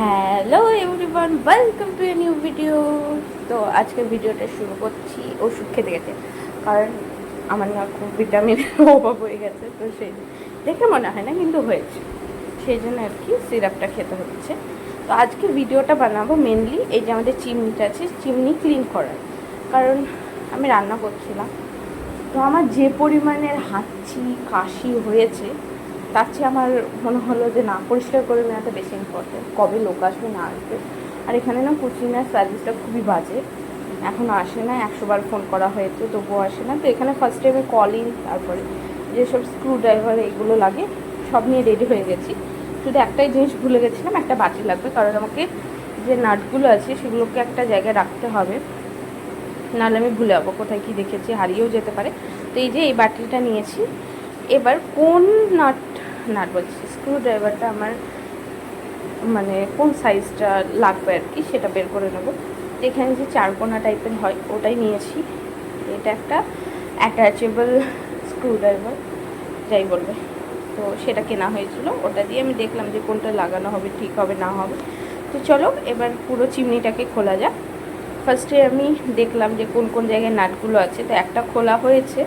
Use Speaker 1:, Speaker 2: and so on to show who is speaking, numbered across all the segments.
Speaker 1: Hello everyone, welcome to a new video. তো আজকে ভিডিওটা শুরু করছি ওষুধ খেতে খেতে, কারণ আমার না খুব ভিটামিনের অভাব হয়ে গেছে। তো সেই দেখে মনে হয় না, কিন্তু হয়েছে, সেই জন্য আর কি সিরাপটা খেতে হচ্ছে। তো আজকে ভিডিওটা বানাবো মেনলি এই যে আমাদের চিমনিটা আছে, চিমনি ক্লিন করার। কারণ আমি রান্না করছিলাম, তো আমার যে পরিমাণের হাঁচি কাশি হয়েছে, তার চেয়ে আমার মনে হলো যে না, পরিষ্কার করে নেওয়াটা বেশি ইম্পর্টেন্ট। কবে লোক আসবে না আসবে। আর এখানে না কুচিনার সার্ভিসটা খুবই বাজে, এখনও আসে না। 100বার ফোন করা হয়েছে তবুও আসে না। তো এখানে ফার্স্টে আমি কলিং, তারপরে যেসব স্ক্রু ড্রাইভার এগুলো লাগে সব নিয়ে রেডি হয়ে গেছি। শুধু একটাই জিনিস ভুলে গেছিলাম, একটা বাটি লাগবে, কারণ আমাকে যে নাটগুলো আছে সেগুলোকে একটা জায়গায় রাখতে হবে, নাহলে আমি ভুলে যাবো কোথায় কী দেখেছি, হারিয়েও যেতে পারে। তো এই যে এই বাটিটা নিয়েছি। এবার কোন নাট বলছি, স্ক্রু ড্রাইভারটা আমার মানে কোন সাইজটা লাগবে আর কি, সেটা বের করে নেবো। এখানে যে চারকোনা টাইপের হয় ওটাই নিয়েছি। এটা একটা অ্যাটাচেবল স্ক্রু ড্রাইভার যাই বলবে, তো সেটা কেনা হয়েছিল। ওটা দিয়ে আমি দেখলাম যে কোনটা লাগানো হবে, ঠিক হবে না হবে। তো চলো এবার পুরো চিমনিটাকে খোলা যাক। ফার্স্টে আমি দেখলাম যে কোন কোন জায়গায় নাটগুলো আছে, তো একটা খোলা হয়েছে।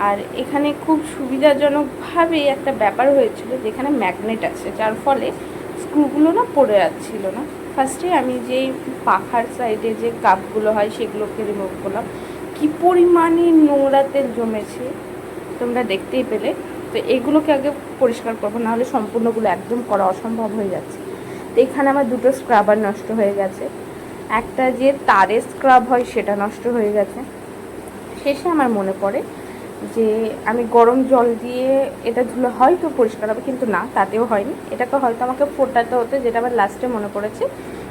Speaker 1: আর এখানে খুব সুবিধাজনকভাবে একটা ব্যাপার হয়েছিল, যেখানে ম্যাগনেট আছে, যার ফলে স্ক্রুগুলো না পড়ে যাচ্ছিল না। ফার্স্টে আমি যেই পাখার সাইডে যে কাপগুলো হয় সেগুলোকে রিমুভ করলাম। কী পরিমাণে নোংরা তেল জমেছে তোমরা দেখতেই পেলে। তো এগুলোকে আগে পরিষ্কার করবো, নাহলে সম্পূর্ণগুলো একদম করা অসম্ভব হয়ে যাচ্ছে। তো এখানে আমার দুটো স্ক্রাবার নষ্ট হয়ে গেছে, একটা যে তারের স্ক্রাব হয় সেটা নষ্ট হয়ে গেছে। শেষে আমার মনে পড়ে যে আমি গরম জল দিয়ে এটা ধুলে হয়তো পরিষ্কার হবে, কিন্তু না, তাতেও হয়নি। এটাকে হয়তো আমাকে ফোটাতে হতো, যেটা আমার লাস্টে মনে পড়েছে,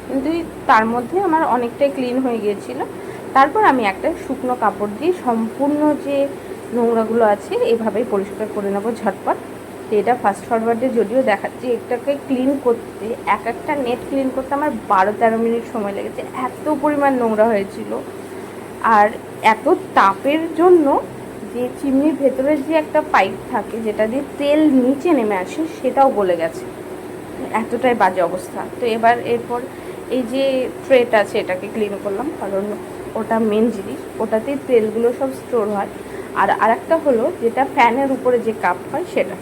Speaker 1: কিন্তু তার মধ্যে আমার অনেকটাই ক্লিন হয়ে গিয়েছিল। তারপর আমি একটা শুকনো কাপড় দিয়ে সম্পূর্ণ যে নোংরাগুলো আছে এভাবেই পরিষ্কার করে নেবো ঝটপট। তো এটা ফাস্ট ফরওয়ার্ডে যদিও দেখাচ্ছি, এটাকে ক্লিন করতে এক একটা নেট ক্লিন করতে আমার 12-13 মিনিট সময় লেগেছে, এত পরিমাণ নোংরা হয়েছিল। আর এত তাপের জন্য যে চিমনির ভেতরে যে একটা পাইপ থাকে যেটা দিয়ে তেল নিচে নেমে আসে, সেটাও গলে গেছে, এতটাই বাজে অবস্থা। তো এরপর এই যে ট্রেটা আছে এটাকে ক্লিন করলাম, কারণ ওটা মেন জিনিস, ওটাতেই তেলগুলো সব স্টোর হয়। আর আরেকটা হলো যেটা ফ্যানের উপরে যে কাপ হয় সেটা।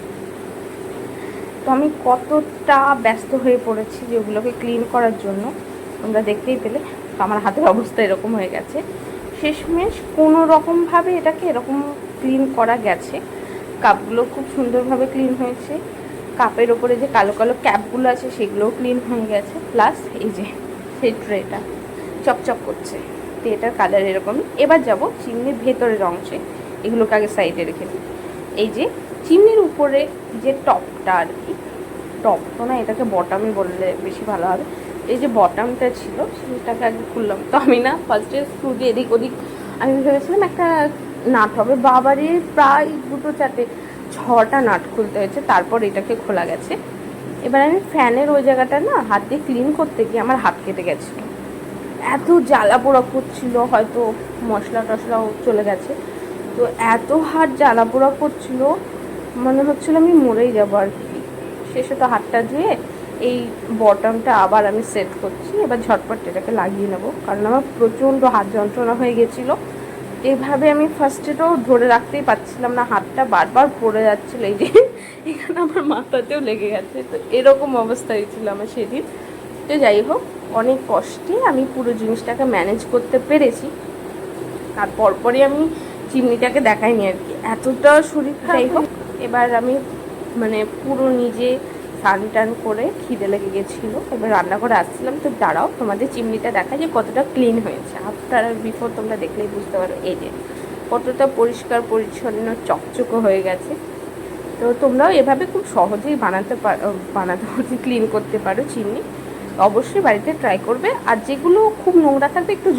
Speaker 1: তো আমি কতটা ব্যস্ত হয়ে পড়েছি যে ওগুলোকে ক্লিন করার জন্য, তোমরা দেখতেই পেলে। তো আমার হাতের অবস্থা এরকম হয়ে গেছে। শেষমেশ কোনো রকমভাবে এটাকে এরকম ক্লিন করা গেছে। কাপগুলো খুব সুন্দরভাবে ক্লিন হয়েছে, কাপের ওপরে যে কালো কালো ক্যাপগুলো আছে সেগুলোও ক্লিন হয়ে গেছে। প্লাস এই যে সেই ট্রেটা চকচক করছে, তো এটার কালার এরকমই। এবার যাব চিমনির ভেতরের অংশে, এগুলোকে আগে সাইডে রেখে দিই। এই যে চিমনির উপরে যে টপটা আর কি, টপ তো না, এটাকে বটামই বললে বেশি ভালো হবে। এই যে বটামটা ছিল সেটাকে আগে খুললাম। তো আমি না ফার্স্টে স্ক্রু দিয়ে এদিক ওদিক আমি ভেবেছিলাম একটা নাট হবে, বাবারে প্রায় 2-4-6টা নাট খুলতে হয়েছে, তারপর এটাকে খোলা গেছে। এবার আমি ফ্যানের ওই জায়গাটা না হাত দিয়ে ক্লিন করতে গিয়ে আমার হাত কেটে গেছিলো, এত জ্বালা পোড়া করছিল, হয়তো মশলা টশলাও চলে গেছে। তো এত হাত জ্বালা পোড়া করছিল, মনে হচ্ছিলো আমি মরেই যাবো আর কি। শেষে তো হাতটা ধুয়ে এই বটমটা আবার আমি সেট করছি। এবার ঝটপট এটাকে লাগিয়ে নেবো, কারণ আমার প্রচণ্ড হাত যন্ত্রণা হয়ে গেছিলো। এইভাবে আমি ফার্স্টেও ধরে রাখতেই পারছিলাম না, হাতটা বারবার পড়ে যাচ্ছিলো। এই যে এখানে আমার মাথাতেও লেগে গেছে, তো এরকম অবস্থা হয়েছিল আমার সেদিন। তো যাই হোক, অনেক কষ্টে আমি পুরো জিনিসটাকে ম্যানেজ করতে পেরেছি। আর পরপরই আমি চিমনিটাকে দেখাইনি আর কি, এতটা শরীর খারাপ। যাই হোক, এবার আমি মানে পুরো নিজে স্নান টান করে খিদে লেগে গেছিলো, এবার রান্না করে আসছিলাম। তো দাঁড়াও তোমাদের চিমনিটা দেখা যে কতটা ক্লিন হয়েছে, আফটার আর বিফোর তোমরা দেখলেই বুঝতে পারো। এই যে কতটা পরিষ্কার পরিচ্ছন্ন চকচকে হয়ে গেছে। তো তোমরাও এভাবে খুব সহজেই বানাতে ক্লিন করতে পারো চিমনি। অবশ্যই বাড়িতে ট্রাই করবে। আর যেগুলো খুব নোংরা থাকবে একটু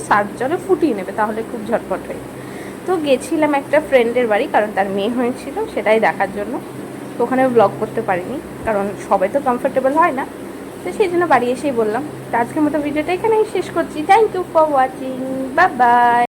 Speaker 1: সার্ফ জলে ফুটিয়ে নেবে, তাহলে খুব ঝটপট হয়। তো গেছিলাম একটা ফ্রেন্ডের বাড়ি, কারণ তার মেয়ে হয়েছিল, সেটাই দেখার জন্য। তো ওখানে ব্লগ করতে পারিনি, কারণ সবাই তো কমফোর্টেবল হয় না। তো সেই জন্য বাড়ি এসেই বললাম। তো আজকের মতো ভিডিওটা এখানেই শেষ করছি। Thank you for watching, bye by.